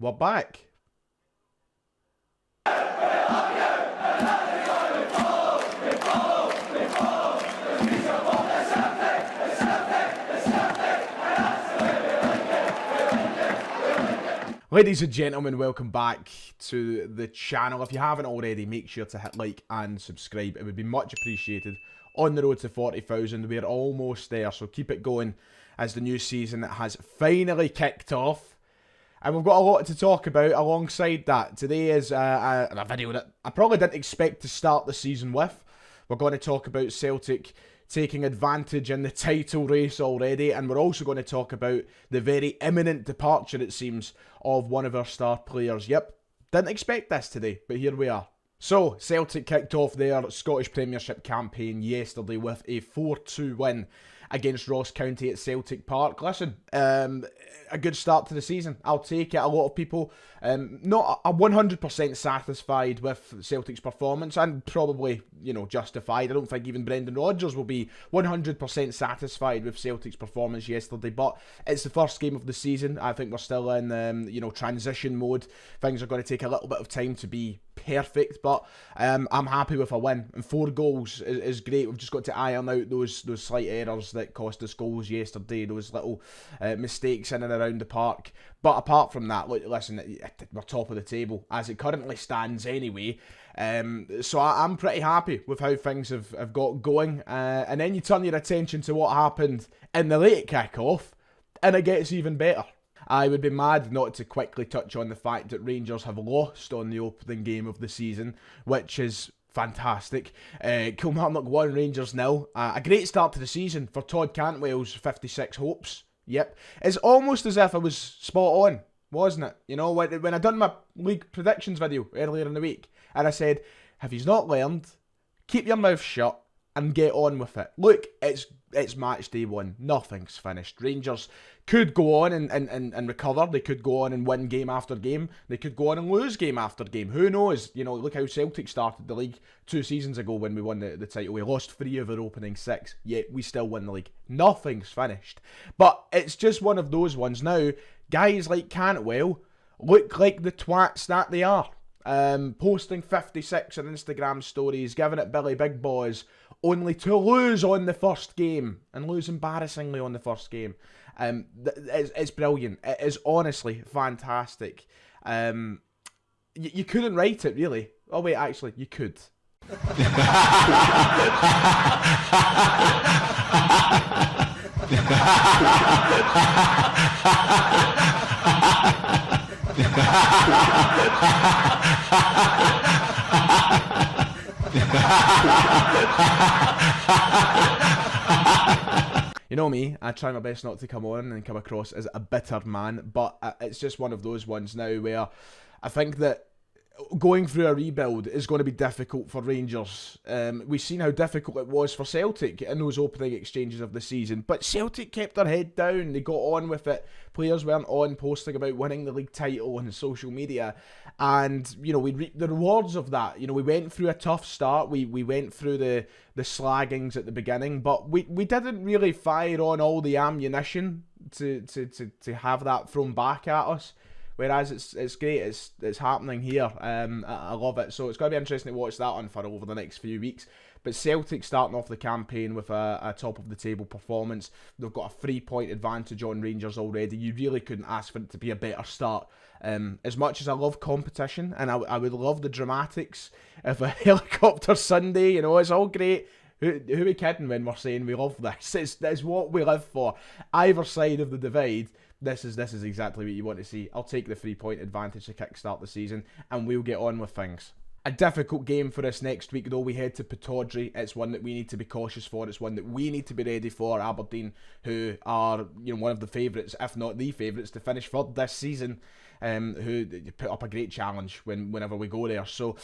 we're back. Ladies and gentlemen, welcome back to the channel. If you haven't already, make sure to hit like and subscribe. It would be much appreciated. On the road to 40,000, we're almost there, so keep it going as the new season has finally kicked off. And we've got a lot to talk about alongside that. Today is a video that I probably didn't expect to start the season with. We're going to talk about Celtic taking advantage in the title race already, and we're also going to talk about the very imminent departure, it seems, of one of our star players. Yep, didn't expect this today, but here we are. So, Celtic kicked off their Scottish Premiership campaign yesterday with a 4-2 win against Ross County at Celtic Park. Listen, a good start to the season. I'll take it. A lot of people not 100% satisfied with Celtic's performance, and probably, justified. I don't think even Brendan Rodgers will be 100% satisfied with Celtic's performance yesterday, but it's the first game of the season. I think we're still in, transition mode. Things are going to take a little bit of time to be perfect, but I'm happy with a win, and 4 goals is great. We've just got to iron out those slight errors that cost us goals yesterday, those little mistakes in and around the park. But apart from that, look, listen, we're top of the table as it currently stands anyway, so I'm pretty happy with how things have got going, and then you turn your attention to what happened in the late kick-off, and it gets even better. I would be mad not to quickly touch on the fact that Rangers have lost on the opening game of the season, which is fantastic. Kilmarnock 1, Rangers 0. A great start to the season for Todd Cantwell's 56 hopes. Yep. It's almost as if I was spot on, wasn't it? When I done my league predictions video earlier in the week, and I said, have you not learned? Keep your mouth shut and get on with it. Look, it's match day 1. Nothing's finished. Rangers could go on and recover. They could go on and win game after game. They could go on and lose game after game. Who knows? Look how Celtic started the league 2 seasons ago when we won the title. We lost 3 of our opening 6, yet we still win the league. Nothing's finished. But it's just one of those ones now. Guys like Cantwell look like the twats that they are. Posting 56 on Instagram stories, giving it Billy Big Boys, only to lose on the first game, and lose embarrassingly on the first game. It's brilliant. It is honestly fantastic. You couldn't write it, really. Oh wait, actually, you could. You know me, I try my best not to come on and come across as a bitter man, but it's just one of those ones now where I think that going through a rebuild is going to be difficult for Rangers. We've seen how difficult it was for Celtic in those opening exchanges of the season, but Celtic kept their head down. They got on with it. Players weren't on posting about winning the league title on social media, and we reaped the rewards of that. We went through a tough start. We went through the slaggings at the beginning, but we didn't really fire on all the ammunition to have that thrown back at us. Whereas it's great, it's happening here. I love it. So it's going to be interesting to watch that unfurl over the next few weeks. But Celtic starting off the campaign with a top-of-the-table performance. They've got a 3-point advantage on Rangers already. You really couldn't ask for it to be a better start. As much as I love competition, and I would love the dramatics of a helicopter Sunday, it's all great. Who are we kidding when we're saying we love this? It's what we live for. Either side of the divide, this is exactly what you want to see. I'll take the 3-point advantage to kickstart the season, and we'll get on with things. A difficult game for us next week, though. We head to Pittodrie. It's one that we need to be cautious for. It's one that we need to be ready for. Aberdeen, who are one of the favourites, if not the favourites, to finish third this season, who put up a great challenge whenever we go there. So,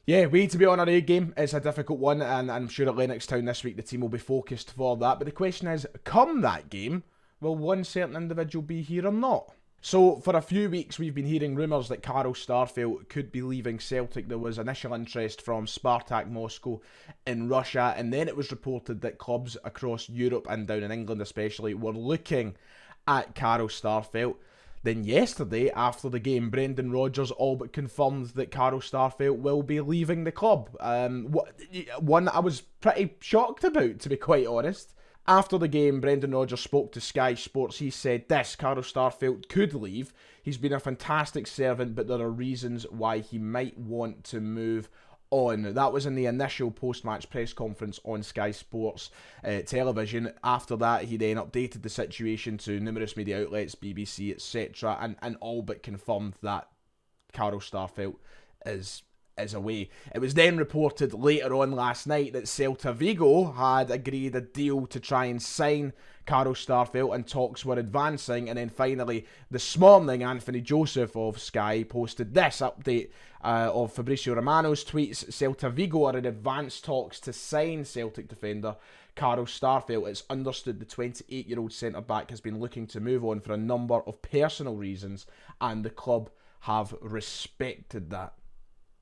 yeah, we need to be on our A game. It's a difficult one, and I'm sure at Lennoxtown this week the team will be focused for that. But the question is, come that game, will one certain individual be here or not? So, for a few weeks, we've been hearing rumours that Karl Starfelt could be leaving Celtic. There was initial interest from Spartak Moscow in Russia, and then it was reported that clubs across Europe and down in England especially were looking at Karl Starfelt. Then yesterday, after the game, Brendan Rodgers all but confirmed that Carl Starfelt will be leaving the club. One I was pretty shocked about, to be quite honest. After the game, Brendan Rodgers spoke to Sky Sports. He said this: Carl Starfelt could leave. He's been a fantastic servant, but there are reasons why he might want to move on. That was in the initial post-match press conference on Sky Sports television. After that, he then updated the situation to numerous media outlets, BBC, etc., and all but confirmed that Carl Starfelt is away. It was then reported later on last night that Celta Vigo had agreed a deal to try and sign Carl Starfelt, and talks were advancing. And then finally, this morning, Anthony Joseph of Sky posted this update of Fabrizio Romano's tweets. Celta Vigo are in advanced talks to sign Celtic defender Carl Starfelt. It's understood the 28-year-old centre-back has been looking to move on for a number of personal reasons, and the club have respected that.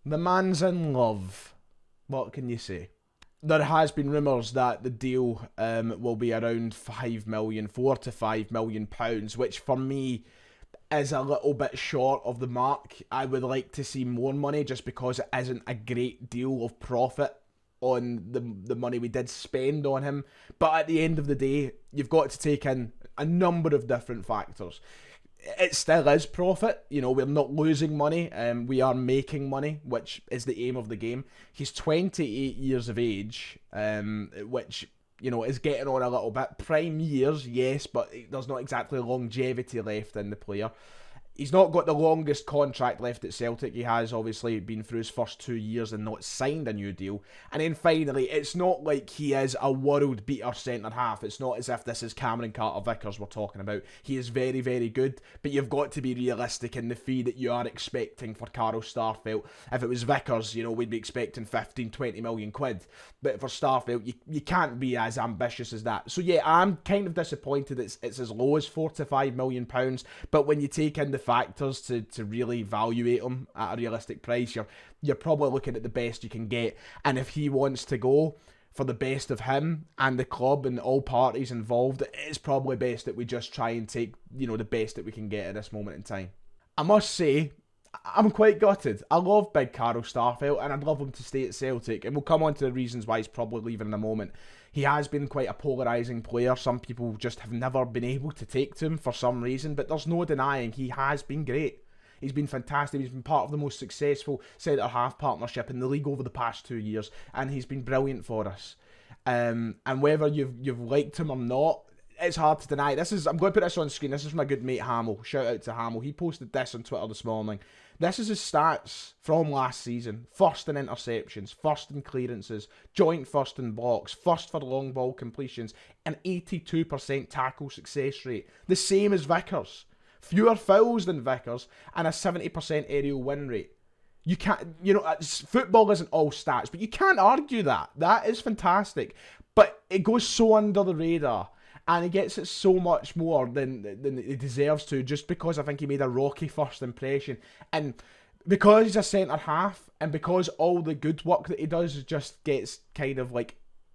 The man's in love. What can you say? There has been rumours that the deal will be around 5 million, £4 to £5 million, which for me is a little bit short of the mark. I would like to see more money, just because it isn't a great deal of profit on the money we did spend on him. But at the end of the day, you've got to take in a number of different factors. It still is profit, you know, we're not losing money, we are making money, which is the aim of the game. He's 28 years of age, which, you know, is getting on a little bit. Prime years, yes, but there's not exactly longevity left in the player. He's not got the longest contract left at Celtic. He has obviously been through his first 2 years and not signed a new deal. And then finally, it's not like he is a world beater centre-half. It's not as if this is Cameron Carter-Vickers we're talking about. He is very, very good, but you've got to be realistic in the fee that you are expecting for Carl Starfelt. If it was Vickers, you know, we'd be expecting 15, 20 million quid. But for Starfelt, you can't be as ambitious as that. So yeah, I'm kind of disappointed it's as low as £4 to £5 million. But when you take in the factors to really evaluate him at a realistic price, you're probably looking at the best you can get. And if he wants to go, for the best of him and the club and all parties involved, it's probably best that we just try and take, you know, the best that we can get at this moment in time. I must say, I'm quite gutted. I love big Carl Starfelt, and I'd love him to stay at Celtic, and we'll come on to the reasons why he's probably leaving in a moment. He has been quite a polarising player. Some people just have never been able to take to him for some reason, but there's no denying he has been great. He's been fantastic. He's been part of the most successful centre-half partnership in the league over the past 2 years, and he's been brilliant for us. And whether you've liked him or not, it's hard to deny. I'm going to put this on screen. This is from my good mate Hamill. Shout out to Hamill. He posted this on Twitter this morning. This is his stats from last season. First in interceptions, first in clearances, joint first in blocks, first for long ball completions, an 82% tackle success rate. The same as Vickers. Fewer fouls than Vickers, and a 70% aerial win rate. You can't, you know, football isn't all stats, but you can't argue that. That is fantastic. But it goes so under the radar, and he gets it so much more than he deserves to, just because I think he made a rocky first impression. And because he's a centre-half, and because all the good work that he does just gets kind of like,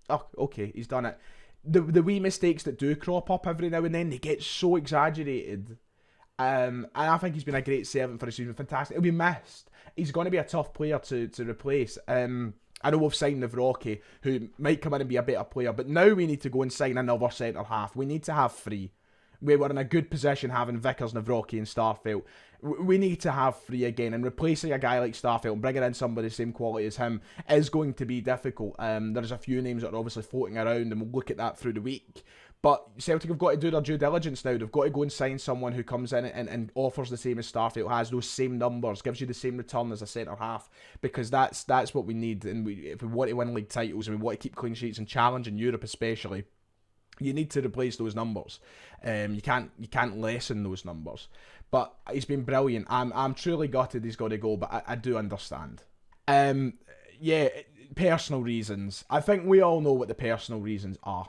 oh, okay, he's done it. The wee mistakes that do crop up every now and then, they get so exaggerated. And I think he's been a great servant for us. He's been fantastic. He'll be missed. He's going to be a tough player to replace. I know we've signed Navrocki, who might come in and be a better player, but now we need to go and sign another centre-half. We need to have three. We were in a good position having Vickers, Navrocki and Starfelt. We need to have three again, and replacing a guy like Starfelt and bringing in somebody the same quality as him is going to be difficult. There's a few names that are obviously floating around, and we'll look at that through the week. But Celtic have got to do their due diligence now. They've got to go and sign someone who comes in and offers the same as Starfelt, has those same numbers, gives you the same return as a centre-half, because that's what we need. And if we want to win league titles and we want to keep clean sheets and challenge in Europe especially, you need to replace those numbers. You can't lessen those numbers. But he's been brilliant. I'm truly gutted he's got to go, but I do understand. Yeah, personal reasons. I think we all know what the personal reasons are.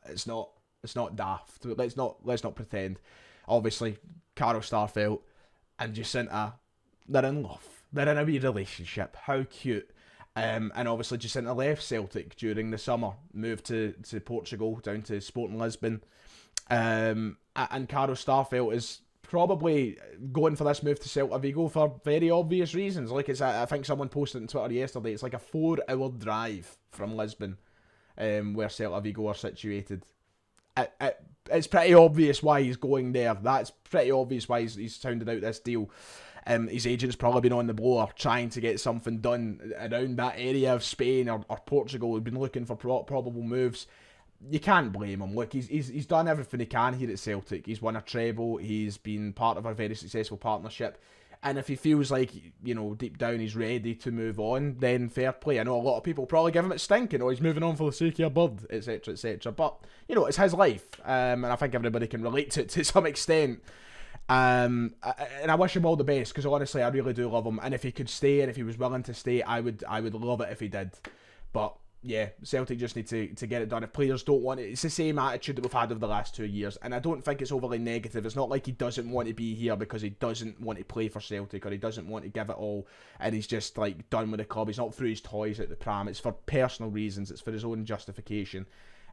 It's not daft. Let's not pretend. Obviously, Carl Starfelt and Jacinta, they're in love. They're in a wee relationship. How cute. And obviously Jacinta left Celtic during the summer, moved to Portugal, down to Sporting Lisbon. And Carl Starfelt is probably going for this move to Celta Vigo for very obvious reasons. Like I think someone posted on Twitter yesterday, it's like a 4-hour drive from Lisbon, where Celta Vigo are situated. It's pretty obvious why he's going there. That's pretty obvious why he's sounded out this deal. His agent's probably been on the blower trying to get something done around that area of Spain or Portugal. He's been looking for probable moves. You can't blame him. Look, he's done everything he can here at Celtic. He's won a treble. He's been part of a very successful partnership. And if he feels like, you know, deep down he's ready to move on, then fair play. I know a lot of people probably give him a stink, you know, he's moving on for the sake of a bird, etc, etc. But, you know, it's his life. And I think everybody can relate to it to some extent. And I wish him all the best, because honestly, I really do love him. And if he could stay, and if he was willing to stay, I would love it if he did. But yeah, Celtic just need to get it done. If players don't want it, it's the same attitude that we've had over the last 2 years, and I don't think it's overly negative. It's not like he doesn't want to be here because he doesn't want to play for Celtic, or he doesn't want to give it all, and he's just like done with the club. He's not threw his toys out the pram. It's for personal reasons. It's for his own justification.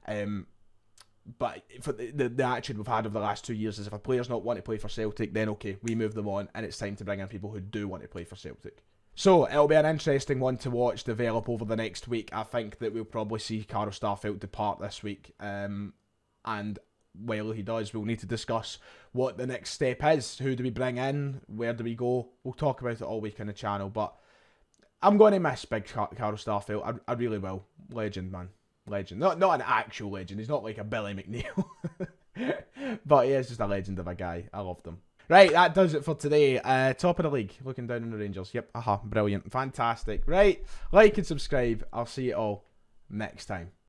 But for the attitude we've had over the last 2 years is if a player's not want to play for Celtic, then okay, we move them on, and it's time to bring in people who do want to play for Celtic. So, it'll be an interesting one to watch develop over the next week. I think that we'll probably see Carl Starfelt depart this week. And while he does, we'll need to discuss what the next step is. Who do we bring in? Where do we go? We'll talk about it all week on the channel. But I'm going to miss big Carl Starfelt. I really will. Legend, man. Legend. Not an actual legend. He's not like a Billy McNeil. But he is just a legend of a guy. I loved him. Right, that does it for today. Top of the league, looking down on the Rangers. Yep, brilliant, fantastic. Right, like and subscribe. I'll see you all next time.